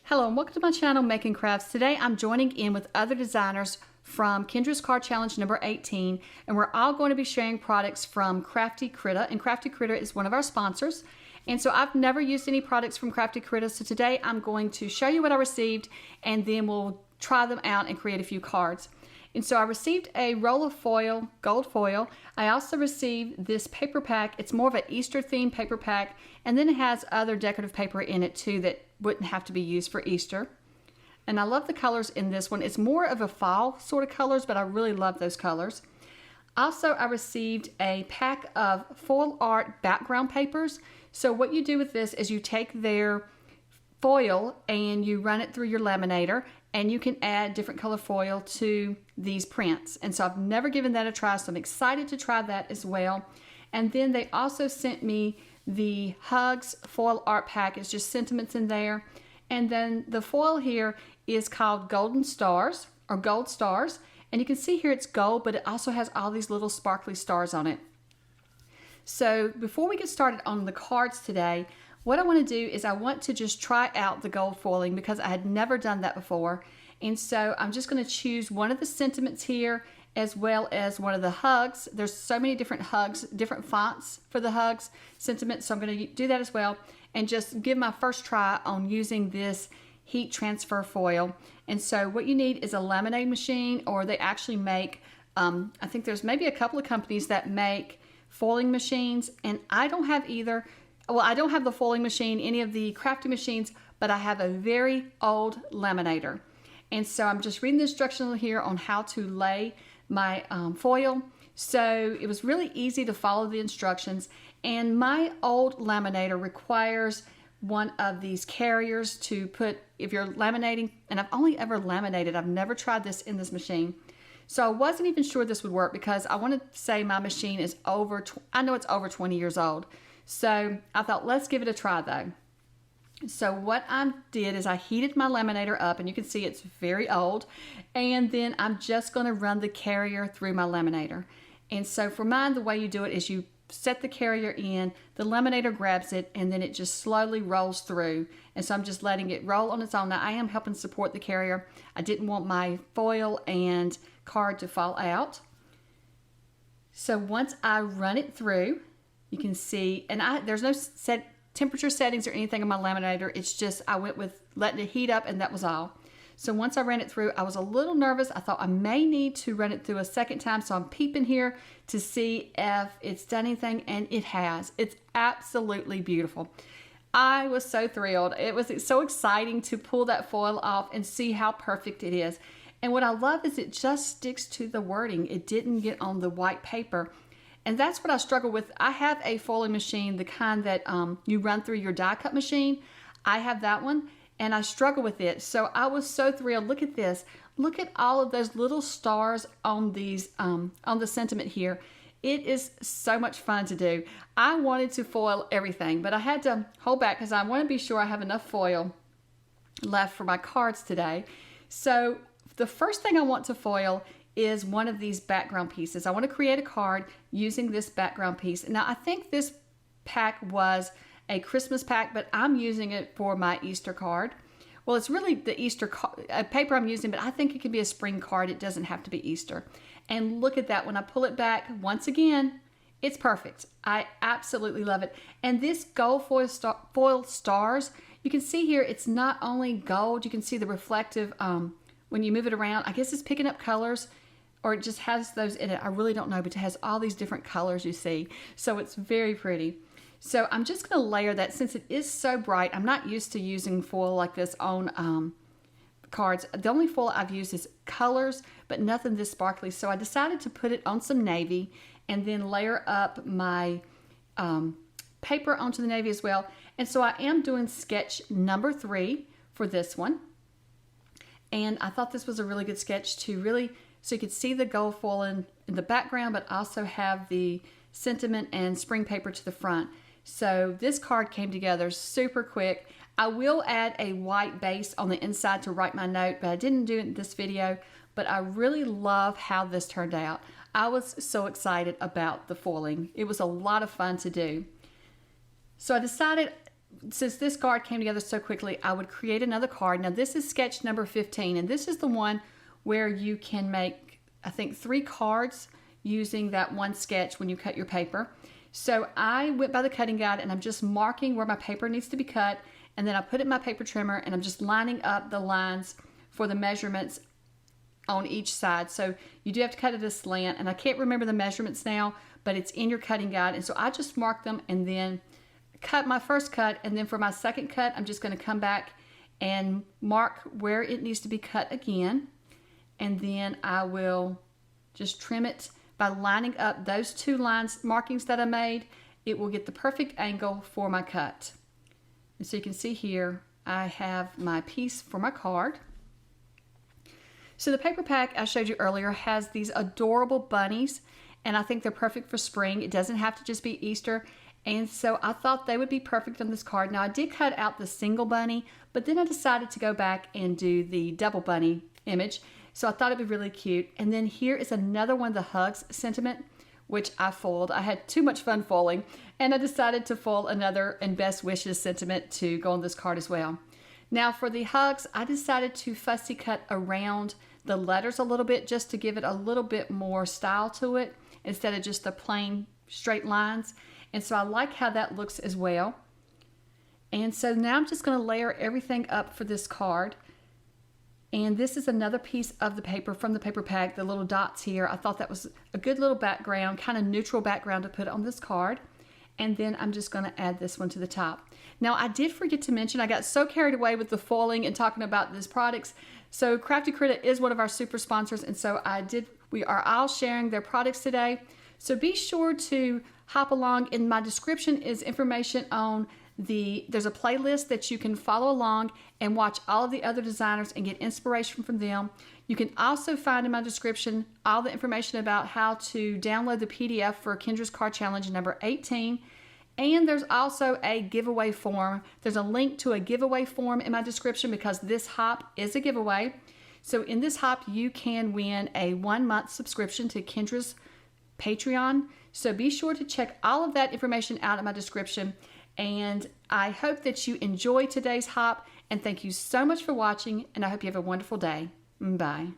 Hello and welcome to my channel, Making Crafts. Today I'm joining in with other designers from Kendra's Card Challenge number 18, and we're all going to be sharing products from Crafty Critter, and Crafty Critter is one of our sponsors. And so I've never used any products from Crafty Critter, so today I'm going to show you what I received and then we'll try them out and create a few cards. And so I received a roll of foil, gold foil. I also received this paper pack. It's more of an Easter themed paper pack, and then it has other decorative paper in it too that wouldn't have to be used for Easter. And I love the colors in this one. It's more of a fall sort of colors, but I really love those colors. Also, I received a pack of foil art background papers. So what you do with this is you take their foil and you run it through your laminator, and you can add different color foil to these prints. And so I've never given that a try, so I'm excited to try that as well. And then they also sent me the Hugs foil art pack. It's just sentiments in there. And then the foil here is called Golden Stars or Gold Stars. And you can see here it's gold, but it also has all these little sparkly stars on it. So before we get started on the cards today, what I want to do is I want to just try out the gold foiling because I had never done that before. And so I'm just going to choose one of the sentiments here as well as one of the hugs. There's so many different hugs, different fonts for the hugs sentiments. So I'm going to do that as well and just give my first try on using this heat transfer foil. And so what you need is a laminating machine, or they actually make, I think there's maybe a couple of companies that make foiling machines, and I don't have either. Well, I don't have the foiling machine, any of the crafty machines, but I have a very old laminator. And so I'm just reading the instructions here on how to lay my foil. So it was really easy to follow the instructions. And my old laminator requires one of these carriers to put, if you're laminating, and I've only ever laminated, I've never tried this in this machine. So I wasn't even sure this would work because I want to say my machine is I know it's over 20 years old. So I thought, let's give it a try though. So what I did is I heated my laminator up, and you can see it's very old. And then I'm just going to run the carrier through my laminator. And so for mine, the way you do it is you set the carrier in, the laminator grabs it, and then it just slowly rolls through. And so I'm just letting it roll on its own. Now I am helping support the carrier. I didn't want my foil and card to fall out. So once I run it through, you can see, and there's no temperature settings or anything on my laminator. It's just I went with letting it heat up, and that was all. So once I ran it through, I was a little nervous. I thought I may need to run it through a second time, so I'm peeping here to see if it's done anything, and it has. It's absolutely beautiful. I was so thrilled. It was so exciting to pull that foil off and see how perfect it is. And what I love is it just sticks to the wording. It didn't get on the white paper. And that's what I struggle with. I have a foiling machine, the kind that you run through your die cut machine. I have that one, and I struggle with it. So I was so thrilled. Look at this. Look at all of those little stars on these on the sentiment here. It is so much fun to do. I wanted to foil everything, but I had to hold back because I want to be sure I have enough foil left for my cards today. So the first thing I want to foil is one of these background pieces. I want to create a card using this background piece. Now I think this pack was a Christmas pack, but I'm using it for my Easter card. Well, it's really the Easter paper I'm using, but I think it could be a spring card. It doesn't have to be Easter. And look at that. When I pull it back, once again, it's perfect. I absolutely love it. And this gold foil stars, you can see here, it's not only gold, you can see the reflective, when you move it around, I guess it's picking up colors, or it just has those in it. I really don't know, but it has all these different colors you see. So it's very pretty. So I'm just going to layer that since it is so bright. I'm not used to using foil like this on cards. The only foil I've used is colors, but nothing this sparkly. So I decided to put it on some navy and then layer up my paper onto the navy as well. And so I am doing sketch number 3 for this one. And I thought this was a really good sketch to really, so you could see the gold foil in the background, but also have the sentiment and spring paper to the front. So this card came together super quick. I will add a white base on the inside to write my note, but I didn't do it in this video. But I really love how this turned out. I was so excited about the foiling. It was a lot of fun to do. So I decided since this card came together so quickly, I would create another card. Now this is sketch number 15, and this is the one where you can make, I think, 3 cards using that one sketch when you cut your paper. So I went by the cutting guide and I'm just marking where my paper needs to be cut, and then I put it in my paper trimmer and I'm just lining up the lines for the measurements on each side. So you do have to cut it a slant, and I can't remember the measurements now, but it's in your cutting guide. And so I just mark them and then cut my first cut, and then for my second cut I'm just going to come back and mark where it needs to be cut again, and then I will just trim it by lining up those 2 lines markings that I made. It will get the perfect angle for my cut. And so you can see here I have my piece for my card. So the paper pack I showed you earlier has these adorable bunnies, and I think they're perfect for spring. It doesn't have to just be Easter. And so I thought they would be perfect on this card. Now I did cut out the single bunny, but then I decided to go back and do the double bunny image. So I thought it'd be really cute. And then here is another one of the hugs sentiment, which I foiled. I had too much fun foiling, and I decided to foil another and best wishes sentiment to go on this card as well. Now for the hugs, I decided to fussy cut around the letters a little bit just to give it a little bit more style to it instead of just the plain straight lines. And so I like how that looks as well. And so now I'm just going to layer everything up for this card. And this is another piece of the paper from the paper pack, the little dots here. I thought that was a good little background, kind of neutral background to put on this card. And then I'm just going to add this one to the top. Now I did forget to mention, I got so carried away with the foiling and talking about these products. So Crafty Critter is one of our super sponsors, and so we are all sharing their products today. So be sure to hop along. In my description is information on there's a playlist that you can follow along and watch all of the other designers and get inspiration from them. You can also find in my description all the information about how to download the PDF for Kendra's Card Challenge number 18. And there's also a giveaway form. There's a link to a giveaway form in my description because this hop is a giveaway. So in this hop, you can win a 1-month subscription to Kendra's Patreon. So be sure to check all of that information out in my description. And I hope that you enjoy today's hop. And thank you so much for watching. And I hope you have a wonderful day. Bye.